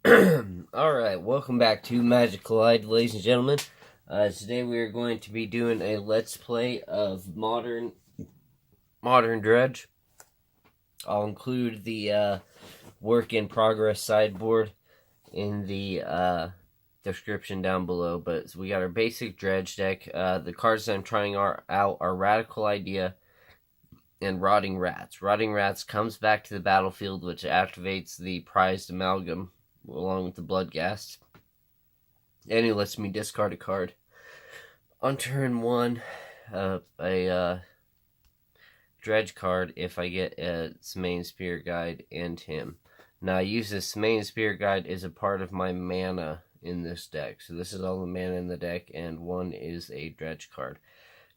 Alright, welcome back to Magic Collide, ladies and gentlemen. Today we are going to be doing a Let's Play of Modern Dredge. I'll include the work in progress sideboard in the description down below. But we got our basic Dredge deck. The cards that I'm trying out are Radical Idea and Rotting Rats. Rotting Rats comes back to the battlefield, which activates the Prized Amalgam along with the Bloodghast, and it lets me discard a card. On turn 1, a Dredge card if I get a Simian Spirit Guide and him. Now I use this Simian Spirit Guide as a part of my mana in this deck. So this is all the mana in the deck, and one is a Dredge card.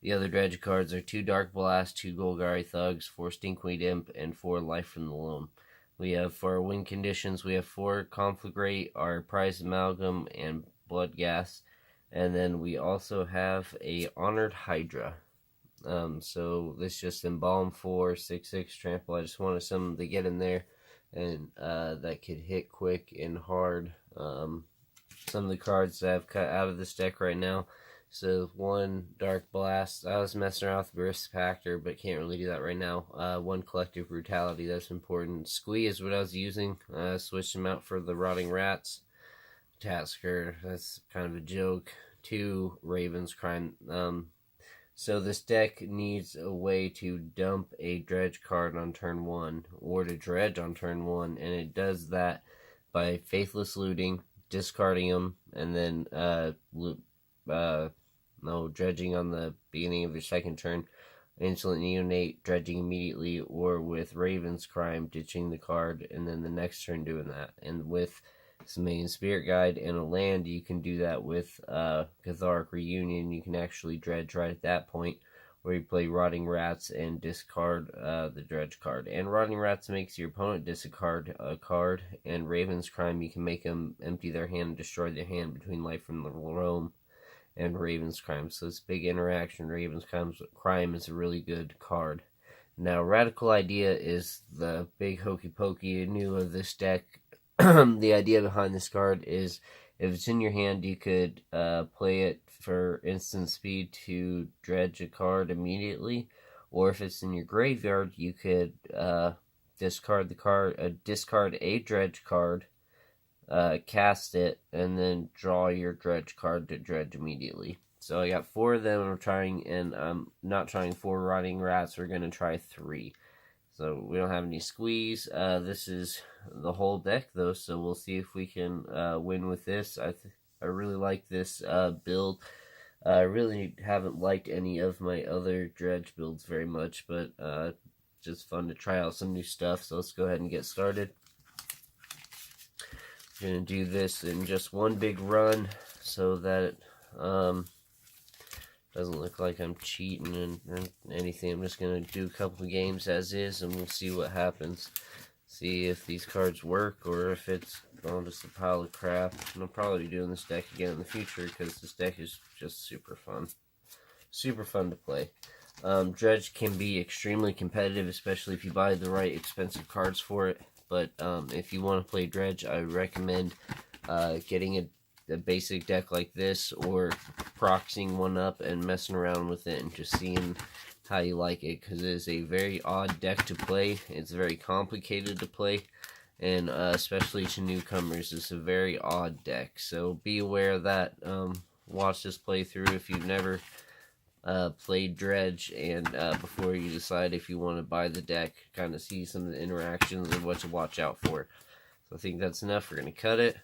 The other Dredge cards are 2 Darkblast, 2 Golgari Thugs, 4 Stinkweed Imp, and 4 Life from the Loam. We have, for our win conditions, we have 4 conflagrate, our Prized Amalgam, and Bloodghast. And then we also have a Honored Hydra. So this just embalm 4, 6/6 trample. I just wanted something to get in there and that could hit quick and hard. Some of the cards that I've cut out of this deck right now. So 1 Darkblast. I was messing around with Risk Factor, but can't really do that right now. 1 Collective Brutality, that's important. Squee is what I was using. Switched them out for the Rotting Rats. Tasker, that's kind of a joke. 2 Raven's Crime. So this deck needs a way to dump a Dredge card on turn 1, or to dredge on turn 1, and it does that by Faithless Looting, discarding them, and then dredging on the beginning of your second turn, Insolent Neonate, dredging immediately, or with Raven's Crime, ditching the card, and then the next turn doing that. And with Simian Spirit Guide and a land, you can do that with Cathartic Reunion. You can actually dredge right at that point, where you play Rotting Rats and discard the Dredge card. And Rotting Rats makes your opponent discard a card, and Raven's Crime, you can make them empty their hand and destroy their hand between Life from the Loam and Raven's Crime. So it's big interaction. Raven's Crime is a really good card. Now, Radical Idea is the big hokey pokey new of this deck. The idea behind this card is if it's in your hand, you could play it for instant speed to dredge a card immediately, or if it's in your graveyard, you could discard a Dredge card, cast it, and then draw your Dredge card to dredge immediately. So I got 4 of them. I'm trying, and I'm not trying 4 Rotting Rats. We're going to try 3. So we don't have any squeeze. This is the whole deck, though, so we'll see if we can win with this. I really like this build. I really haven't liked any of my other Dredge builds very much, but just fun to try out some new stuff. So let's go ahead and get started. I'm going to do this in just one big run so that it doesn't look like I'm cheating and anything. I'm just going to do a couple of games as is, and we'll see what happens. See if these cards work, or if it's just a pile of crap. And I'll probably be doing this deck again in the future, because this deck is just super fun. Super fun to play. Dredge can be extremely competitive, especially if you buy the right expensive cards for it. But if you want to play Dredge, I recommend getting a basic deck like this, or proxying one up and messing around with it and just seeing how you like it, because it is a very odd deck to play. It's very complicated to play, and especially to newcomers, it's a very odd deck. So be aware of that. Watch this playthrough if you've never played Dredge, and before you decide if you want to buy the deck, kind of see some of the interactions and what to watch out for. So I think that's enough. We're going to cut it.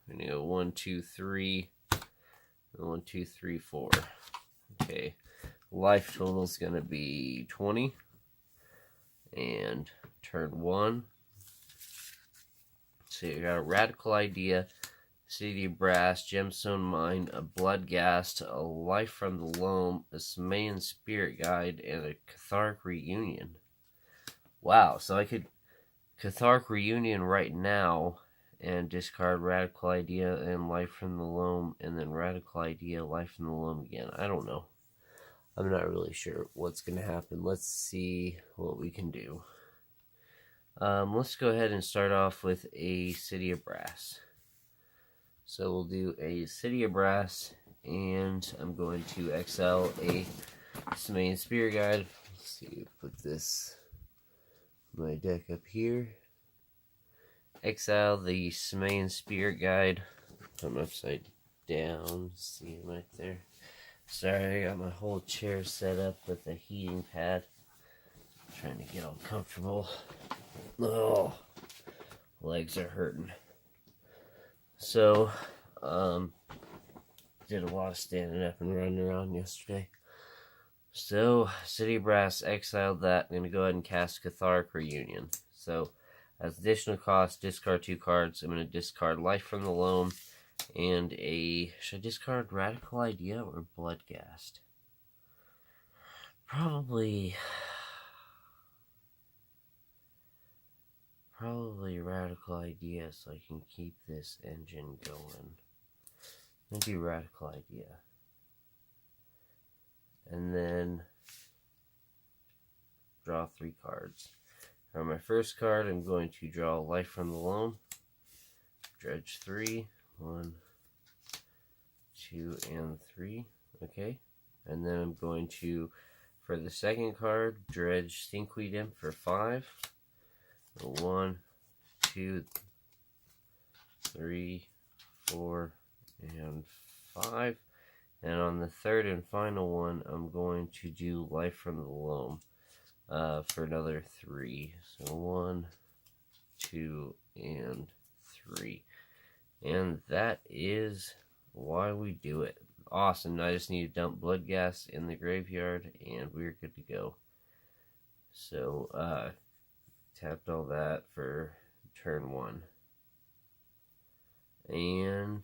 We're going to go 1, 2, 3, 1, 2, 3, 4. Okay, life total is going to be 20. And turn 1. So you got a Radical Idea, City of Brass, Gemstone Mine, a Bloodghast, a Life from the Loam, a Simian Spirit Guide, and a Cathartic Reunion. Wow, so I could Cathartic Reunion right now and discard Radical Idea and Life from the Loam, and then Radical Idea, Life from the Loam again. I don't know. I'm not really sure what's going to happen. Let's see what we can do. Let's go ahead and start off with a City of Brass. So we'll do a City of Brass, and I'm going to exile a Simian Spear Guide. Let's see, put my deck up here. Exile the Simian Spear Guide. Put them upside down. See them right there. Sorry, I got my whole chair set up with a heating pad. Trying to get all comfortable. Oh, legs are hurting. So, did a lot of standing up and running around yesterday. So, City of Brass, exiled that. I'm going to go ahead and cast Cathartic Reunion. So, as additional cost, discard 2 cards. I'm going to discard Life from the Loam and should I discard Radical Idea or Bloodghast? Probably Radical Idea so I can keep this engine going. Maybe Radical Idea. And then draw 3 cards. For my first card, I'm going to draw Life from the Loam. Dredge 3. 1, 2, and 3. Okay. And then I'm going to, for the second card, Dredge Stinkweed Imp for 5. 1, 2, 3, 4, and 5. And on the third and final one, I'm going to do Life from the Loam for another 3. So 1, 2, and 3. And that is why we do it. Awesome. I just need to dump Bloodghast in the graveyard, and we're good to go. So, tapped all that for turn 1. And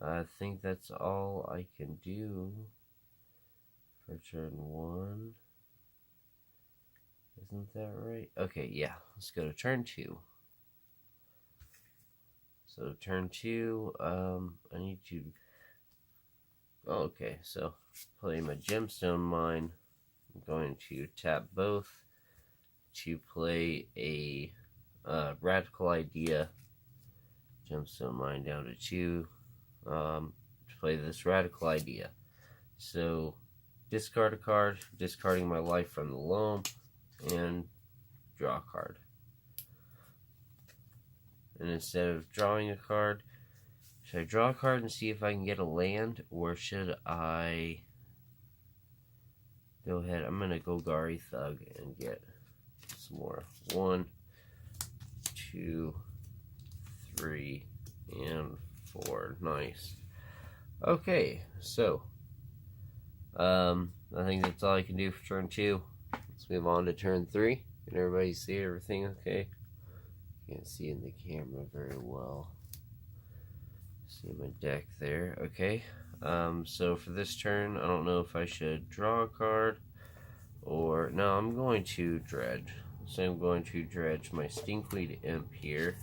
I think that's all I can do for turn 1. Isn't that right? Okay, yeah. Let's go to turn 2. So turn 2, I need to... Oh, okay, so play my gemstone mine. I'm going to tap both to play a Radical Idea gemstone mine down to 2 to play this Radical Idea. So discard a card, discarding my Life from the Loam, and draw a card. And instead of drawing a card, should I draw a card and see if I can get a land, or should I go ahead? I'm going to Golgari Thug and get some more. 1, 2, 3, and 4. Nice. Okay, so I think that's all I can do for turn 2. Let's move on to turn 3. Can everybody see everything okay? Can't see in the camera very well. See my deck there. Okay. So for this turn, I don't know if I should draw a card or no. I'm going to dredge. So I'm going to dredge my Stinkweed Imp here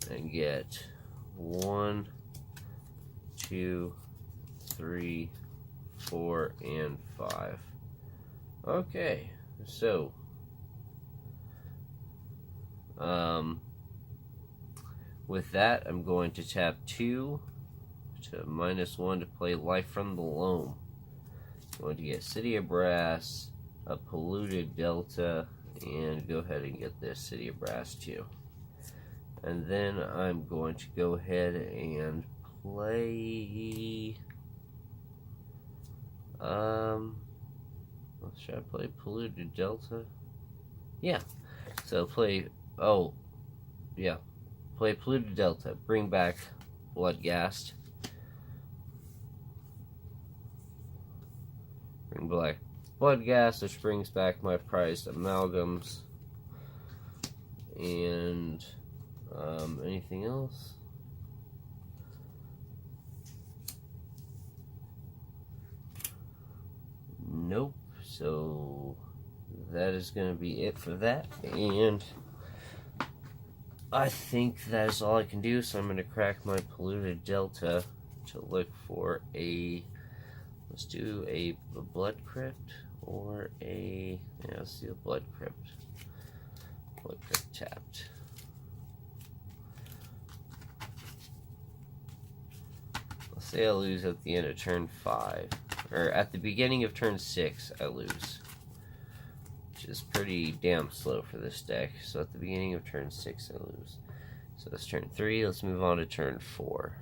and get 1, 2, 3, 4, and 5. Okay. So. With that, I'm going to tap 2 to -1 to play Life from the Loam. I'm going to get City of Brass, a polluted Delta, and go ahead and get this City of Brass too. And then I'm going to go ahead and play... should I play polluted Delta? Yeah. So play... Oh, yeah. Play polluted Delta. Bring back Bloodghast. Bring back Bloodghast, which brings back my prized amalgams. And anything else? Nope. So that is going to be it for that. And I think that is all I can do, so I'm going to crack my polluted Delta to look for a... Let's do a blood crypt or a... Yeah, let's do a blood crypt. Blood crypt tapped. Say I lose at the end of turn 5. Or at the beginning of turn 6, I lose. Which is pretty damn slow for this deck. So at the beginning of turn 6, I lose. So that's turn 3. Let's move on to turn 4.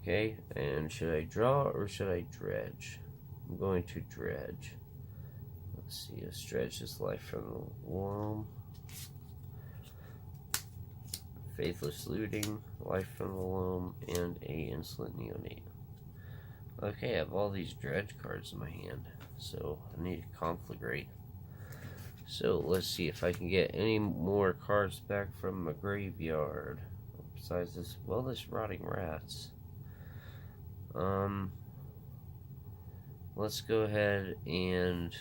Okay, and should I draw or should I dredge? I'm going to dredge. Let's see, let's dredge this life from the loam. Faithless Looting, life from the loam, and a insolent neonate. Okay, I have all these dredge cards in my hand, so I need to conflagrate. So let's see if I can get any more cards back from my graveyard. Besides this, well, this rotting rats. Let's go ahead and...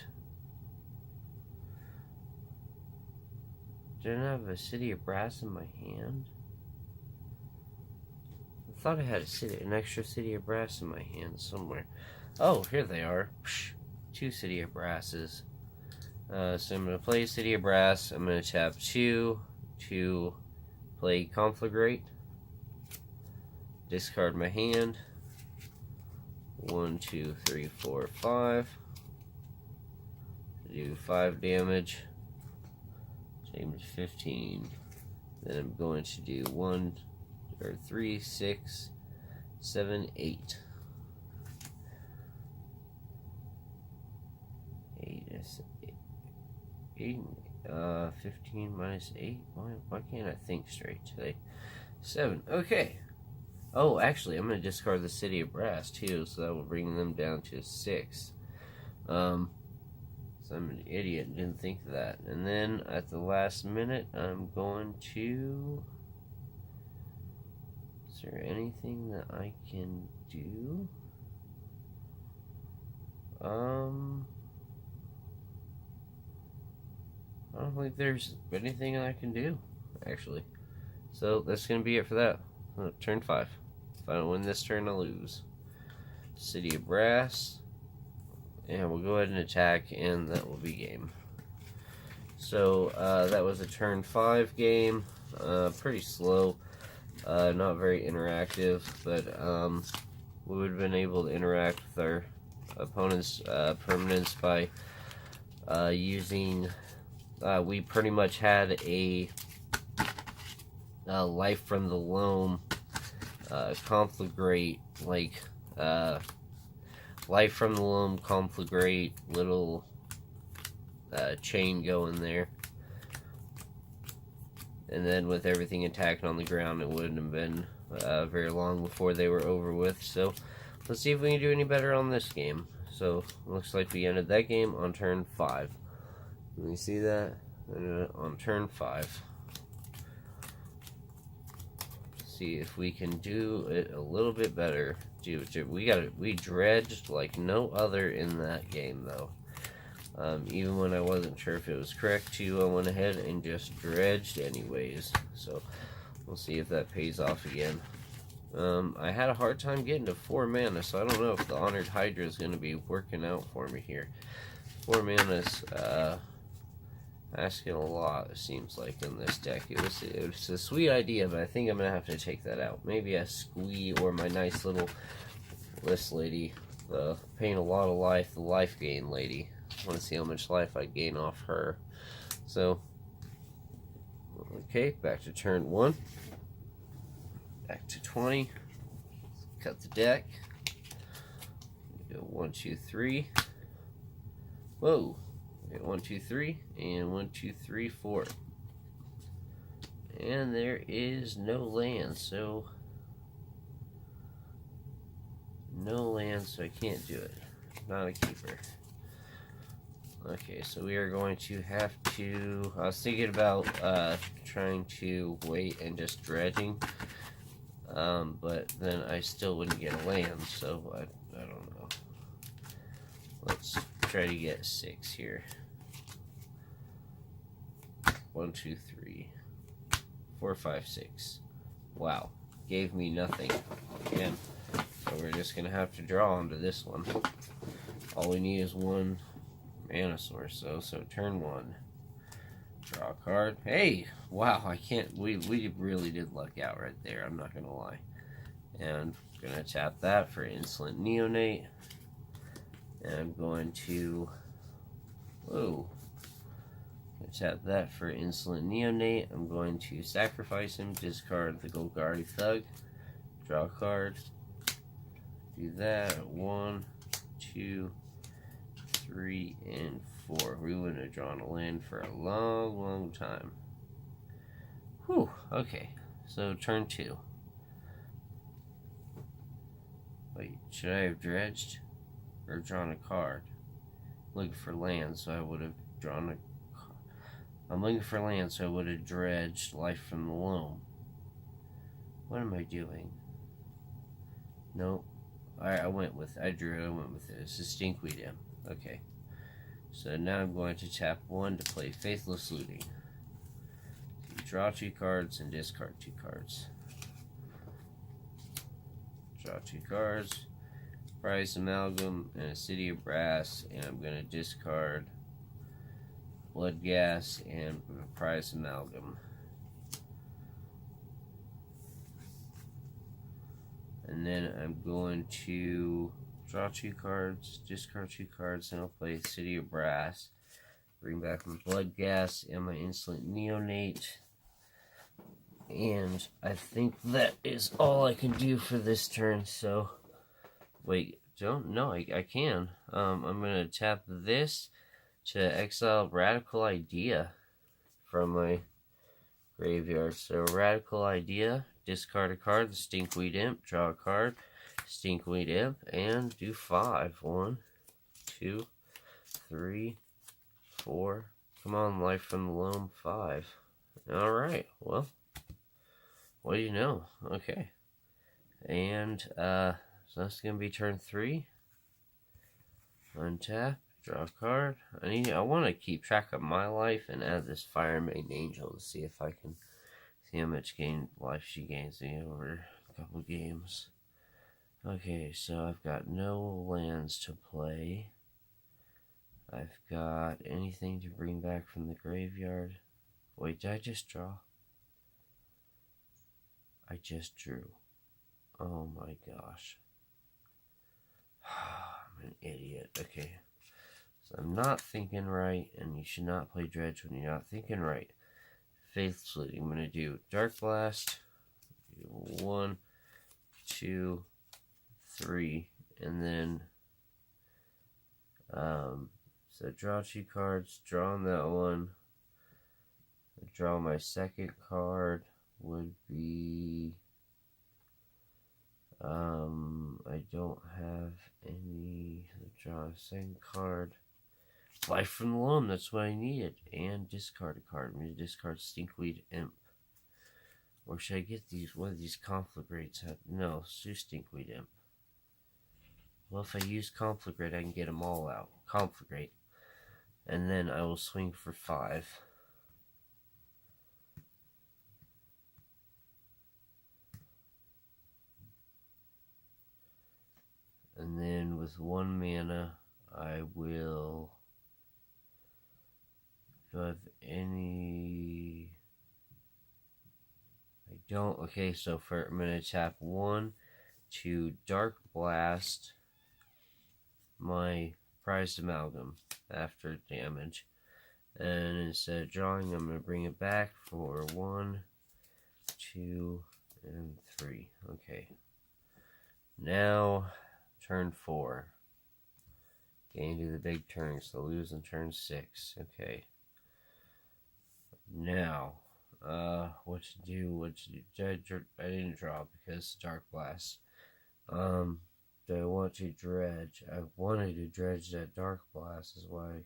Didn't I have a City of Brass in my hand? I thought I had an extra City of Brass in my hand somewhere. Oh, here they are. Psh, 2 City of Brasses. So I'm going to play City of Brass. I'm going to tap 2 to play conflagrate. Discard my hand. 1, 2, 3, 4, 5. Do 5 damage. Damage 15. Then I'm going to do 1 or 3, 6, 7, 8. 8, 15 minus 8. Why can't I think straight today? 7. Okay. Oh, actually, I'm going to discard the City of Brass too, so that will bring them down to 6. So I'm an idiot and didn't think of that. And then at the last minute, I'm going to... Is there anything that I can do? I don't think there's anything I can do, actually. So that's going to be it for that. Turn 5. If I don't win this turn, I lose. City of Brass. And we'll go ahead and attack, and that will be game. So, that was a turn 5 game. Pretty slow. Not very interactive, but we would have been able to interact with our opponent's permanents by using... we pretty much had a life from the loam, conflagrate, like... life from the loam, conflagrate, little chain going there. And then with everything attacked on the ground, it wouldn't have been very long before they were over with. So let's see if we can do any better on this game. So looks like we ended that game on turn 5. Can you see that? On turn 5. See if we can do it a little bit better. We dredged like no other in that game though. Even when I wasn't sure if it was correct to, I went ahead and just dredged anyways. So we'll see if that pays off again. I had a hard time getting to 4 mana, so I don't know if the Honored Hydra is going to be working out for me here. 4 mana's asking a lot, it seems like, in this deck. It was a sweet idea, but I think I'm going to have to take that out. Maybe a Squee or my nice little list lady, paying a lot of life, the life gain lady. I want to see how much life I gain off her. So, okay, back to turn 1. Back to 20. Cut the deck. Go 1, 2, 3. Whoa. 1, 2, 3, and 1, 2, 3, 4. And there is no land, so I can't do it. Not a keeper. Okay, so we are going to have to... I was thinking about trying to wait and just dredging, but then I still wouldn't get a land, so I don't know. Let's try to get 6 here. 1, 2, 3, 4, 5, 6. Wow, gave me nothing again. So we're just gonna have to draw onto this one. All we need is 1 mana source, so turn 1. Draw a card. Hey, wow, I can't. We really did luck out right there. I'm not gonna lie. And I'm going to tap that for Insolent Neonate. And I'm going to... Whoa. Tap that for Insolent Neonate. I'm going to sacrifice him, discard the Golgari Thug, draw a card, do that. 1, 2, 3, and 4. We wouldn't have drawn a land for a long, long time. Whew, okay. So turn 2. Wait, should I have dredged or drawn a card? Looking for land, so I would have drawn a... I'm looking for land, so I would have dredged Life from the Loam. What am I doing? Nope. Alright, I went with it. I went with it. It's a Stinkweed Imp. Okay. So now I'm going to tap 1 to play Faithless Looting. So you draw 2 cards and discard 2 cards. Draw 2 cards. Prized Amalgam and a City of Brass. And I'm going to discard Bloodghast and Prized Amalgam. And then I'm going to draw 2 cards, discard 2 cards, and I'll play City of Brass. Bring back my Bloodghast and my Insolent Neonate. And I think that is all I can do for this turn, so... Wait, no, I can. I'm going to tap this to exile Radical Idea from my graveyard. So Radical Idea, discard a card, the Stinkweed Imp, draw a card, Stinkweed Imp, and do 5. 1, 2, 3, 4. Come on, Life from the Loam, 5. Alright, well, what do you know? Okay. And, so that's going to be turn 3. Untap, draw a card. I want to keep track of my life and add this Fire Maiden Angel to see if I can see how much life she gains over a couple games. Okay, so I've got no lands to play. I've got anything to bring back from the graveyard. Wait, did I just draw? I just drew. Oh my gosh. I'm an idiot. Okay. So I'm not thinking right, and you should not play Dredge when you're not thinking right. Faithless Looting. I'm going to do Darkblast. 1, 2, 3, and then so draw 2 cards, draw on that one. Draw my second card would be I don't have any. Draw a second card. Life from the Loam, that's what I needed. And discard a card. I'm going to discard Stinkweed Imp. Or should I get these, what of these conflagrates have? No, let's do Stinkweed Imp. Well, if I use conflagrate, I can get them all out. Conflagrate. And then I will swing for 5. And then with 1 mana, I will... Do I have any... I don't. Okay, so I'm going to tap 1 to Darkblast my Prized Amalgam after damage. And instead of drawing, I'm going to bring it back for 1, 2, and 3. Okay. Now, turn 4. Getting to the big turn, so lose in turn 6. Okay. Now, what to do? I didn't draw because Darkblast. Do I want to dredge? I wanted to dredge that Darkblast, is why.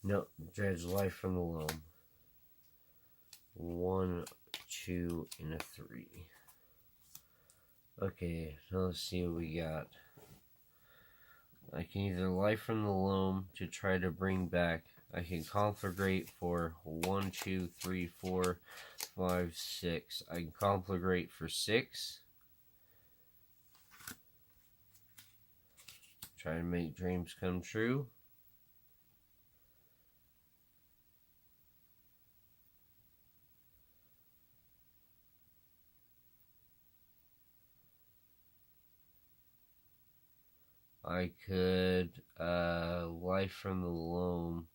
No, dredge Life from the Loam. 1, 2, and a 3. Okay, now let's see what we got. I can either Life from the Loam to try to bring back. I can conflagrate for 1, 2, 3, 4, 5, 6. I can conflagrate for 6. Try to make dreams come true. I could life from the loam.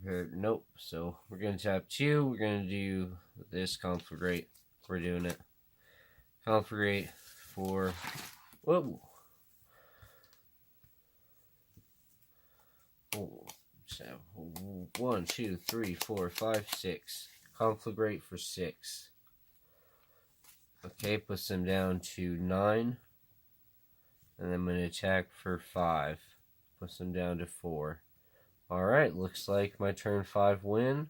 Nope. So we're gonna tap 2. We're gonna do this conflagrate. We're doing it. Conflagrate for whoa. 1, 2, 3, 4, 5, 6. Conflagrate for 6. Okay, puts them down to 9. And I'm going to attack for 5. Puts them down to 4. Alright, looks like my turn 5 win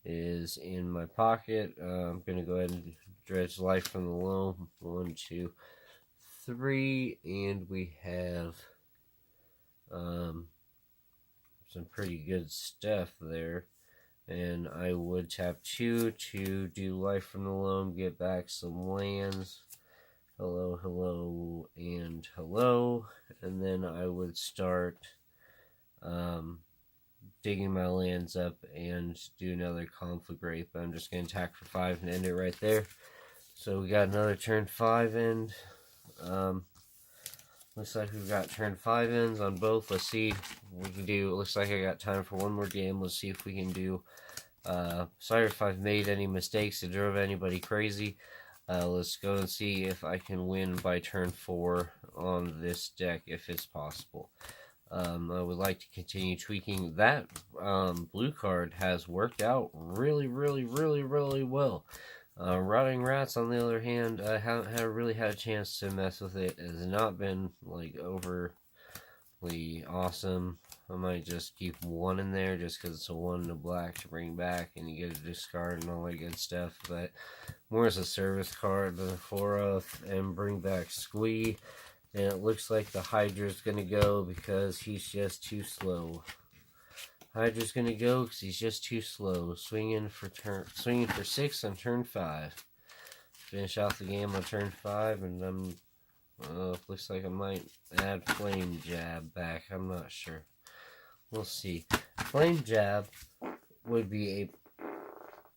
is in my pocket. I'm going to go ahead and dredge life from the loam. 1, 2, 3. And we have some pretty good stuff there. And I would tap 2 to do life from the loam, get back some lands. Hello, hello, and hello. And then I would start digging my lands up and do another conflagrate. But I'm just going to attack for 5 and end it right there. So we got another turn 5 end. Looks like we've got turn 5 ends on both. Let's see what we can do. It looks like I got time for one more game. Let's see if we can do. Sorry if I've made any mistakes and drove anybody crazy. Let's go and see if I can win by turn 4 on this deck, if it's possible. I would like to continue tweaking. That blue card has worked out really well. Rotting Rats, on the other hand, I haven't really had a chance to mess with it. It has not been like overly awesome. I might just keep 1 in there just because it's a 1 and a black to bring back, and you get a discard and all that good stuff. But more as a service card than 4 of, and bring back Squee. And it looks like the Hydra's gonna go because he's just too slow. Hydra's gonna go because he's just too slow. Swinging for 6 on turn 5. Finish off the game on turn 5, and looks like I might add Flame Jab back. I'm not sure. We'll see. Flame Jab would be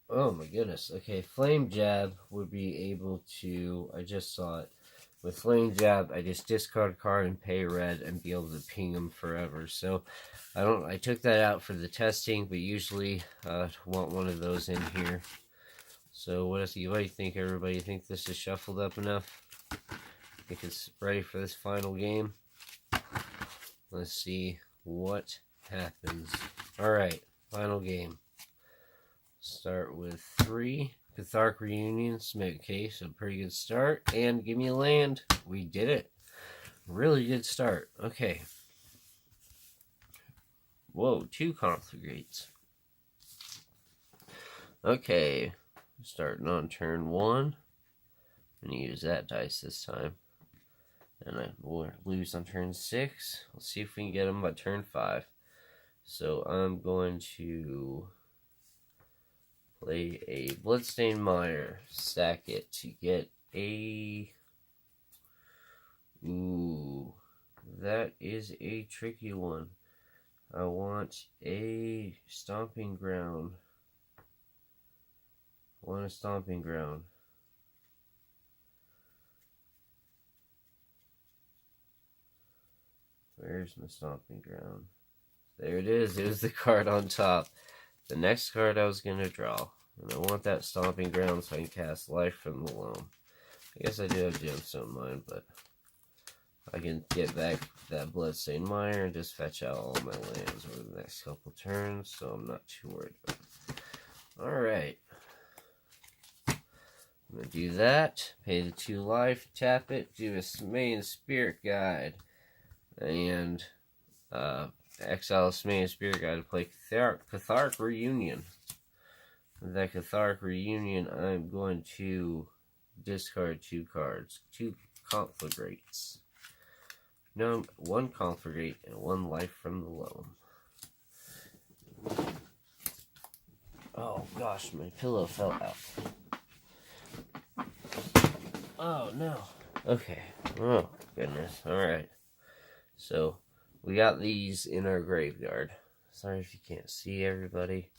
oh my goodness. Okay, Flame Jab would be able to. I just saw it. With Flame Jab, I just discard a card and pay red and be able to ping them forever. So I took that out for the testing, but usually want one of those in here. So what do you think, everybody? Think this is shuffled up enough? Think it's ready for this final game? Let's see what happens. Alright, final game. Start with 3. Cathartic Reunion, okay, so pretty good start. And give me a land. We did it. Really good start. Okay. Whoa, 2 conflagrates. Okay. Starting on turn 1. I'm going to use that dice this time. And I will lose on turn 6. Let's see if we can get them by turn 5. So I'm going to play a Bloodstained Mire. Stack it to get a... Ooh, that is a tricky one. I want a stomping ground. I want a stomping ground. Where's my stomping ground? There it is. It was the card on top. The next card I was going to draw. And I want that stomping ground so I can cast life from the loam. I guess I do have gemstone mine, but I can get back that Bloodstained Mire and just fetch out all my lands over the next couple turns, so I'm not too worried about it. Alright. I'm going to do that. Pay the 2 life, tap it, do a Simian Spirit Guide, and exile a Simian Spirit Guide to play Cathartic Reunion. With that Cathartic Reunion, I'm going to discard 2 cards. 2 conflagrates. No, 1 conflagrate and 1 life from the loam. Oh gosh, my pillow fell out. Oh no. Okay. Oh goodness. Alright. So, we got these in our graveyard. Sorry if you can't see everybody.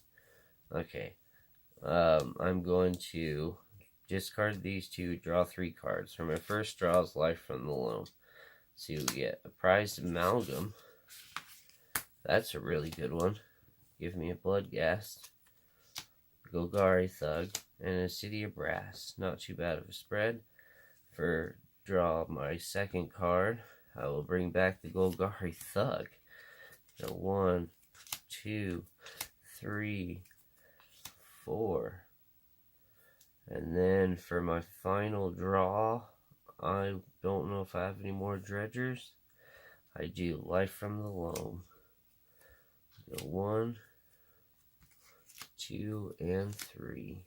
Okay. I'm going to discard these 2, draw 3 cards. For my first draw is life from the loam. see what we get. A Prized Amalgam. That's a really good one. Give me a Bloodghast, Golgari Thug, and a City of Brass. Not too bad of a spread. For draw my second card, I will bring back the Golgari Thug. So 1, 2, 3, 4. And then for my final draw, I don't know if I have any more dredgers. I do Life from the Loam. So 1, 2, and 3.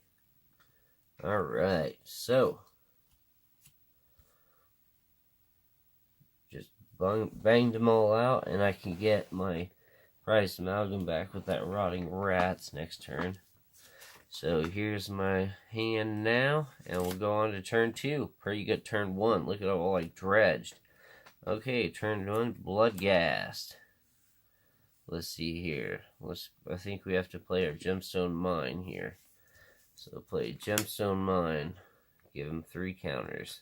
Alright, so just banged them all out, and I can get my Prized Amalgam back with that Rotting Rats next turn. So here's my hand now, and we'll go on to turn 2. Pretty good turn 1. Look at all I dredged. Okay, turn 1, Bloodghast. Let's see here. I think we have to play our gemstone mine here. So play gemstone mine. Give him 3 counters.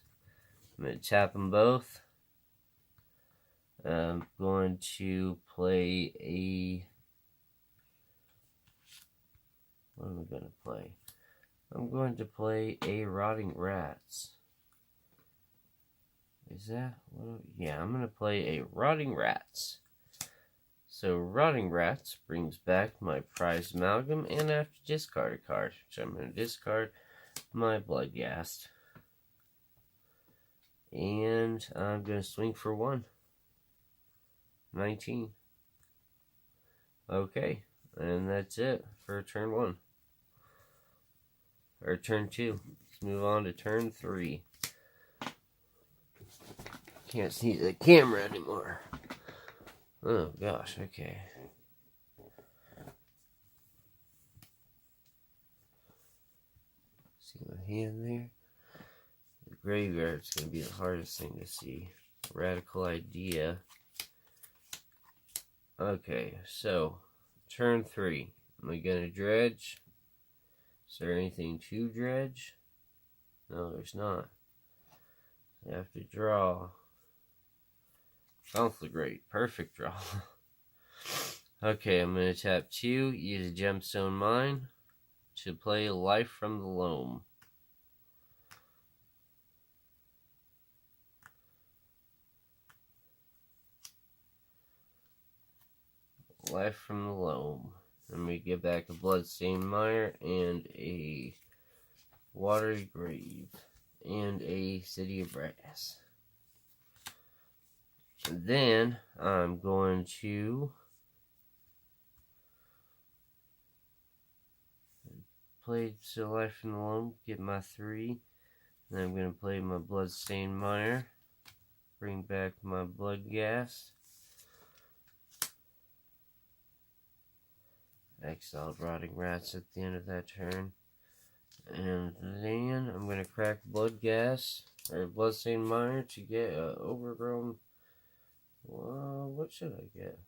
I'm going to tap them both. I'm going to play a... What am I going to play? I'm going to play a Rotting Rats. Is that what? Yeah, I'm going to play a Rotting Rats. So Rotting Rats brings back my Prized Amalgam, and I have to discard a card. So I'm going to discard my Bloodghast. And I'm going to swing for 1. 19. Okay, and that's it for turn 1. Or turn 2. Let's move on to turn 3. Can't see the camera anymore. Oh gosh, okay. See my hand there? The graveyard's going to be the hardest thing to see. Radical idea. Okay, so turn 3. Am I going to dredge? Is there anything to dredge? No, there's not. I have to draw. Conflagrate. Perfect draw. Okay, I'm going to tap 2, use a gemstone mine to play Life from the Loam. Life from the Loam. And we get back a Bloodstained Mire and a Watery Grave and a City of Brass. And then I'm going to play Life from the Loam, get my 3. Then I'm going to play my Bloodstained Mire, bring back my Bloodghast. Exiled Rotting Rats at the end of that turn. And then I'm going to crack Bloodghast, or Bloodstained Mire to get overgrown. Well, what should I get?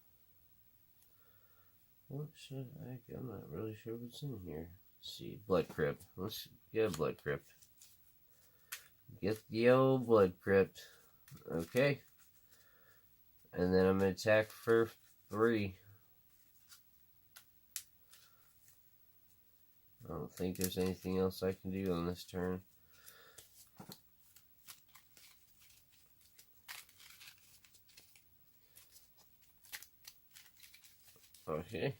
What should I get? I'm not really sure what's in here. Let's see, Blood Crypt. Let's get a Blood Crypt. Get the old Blood Crypt. Okay. And then I'm going to attack for 3. I don't think there's anything else I can do on this turn. Okay.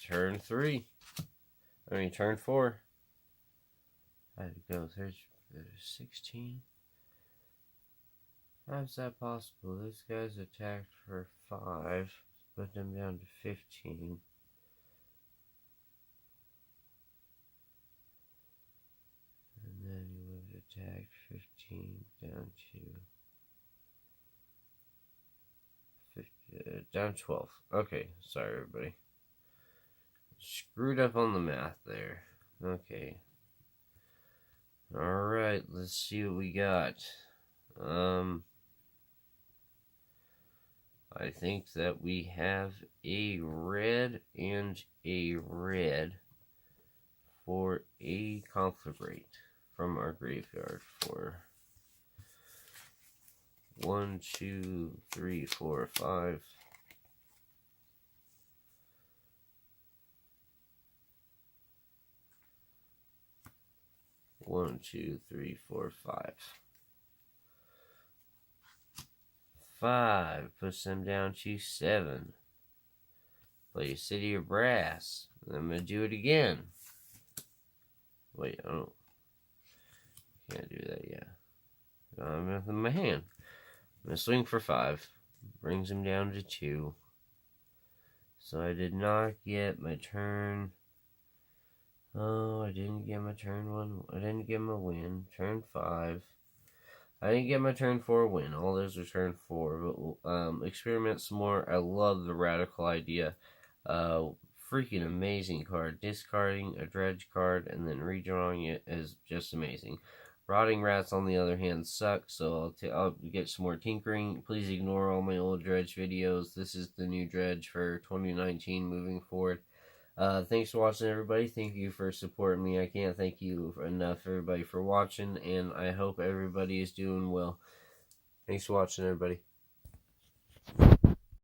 Turn 3. Turn 4. I had to go 16. How's that possible? This guy's attacked for 5. Put them down to 15. And then he would have attacked 15 down to down 12. Okay, sorry everybody. Screwed up on the math there. Okay. Alright, let's see what we got. I think that we have a red and a red for a conflagrate from our graveyard for 1, 2, 3, 4, 5. 1, 2, 3, 4, 5. 5 puts them down to 7. Play a city or brass. I'm gonna do it again. Wait, I don't. Can't do that yet. I don't have nothing in my hand. I'm gonna swing for 5. Brings him down to 2. So I did not get my turn. Oh, I didn't get my turn 1. I didn't get my win. Turn 5. I didn't get my turn 4 win. All those are turn 4. But experiment some more. I love the radical idea. Freaking amazing card. Discarding a dredge card and then redrawing it is just amazing. Rotting Rats, on the other hand, suck, so I'll get some more tinkering. Please ignore all my old Dredge videos. This is the new Dredge for 2019 moving forward. Thanks for watching, everybody. Thank you for supporting me. I can't thank you enough, everybody, for watching, and I hope everybody is doing well. Thanks for watching, everybody.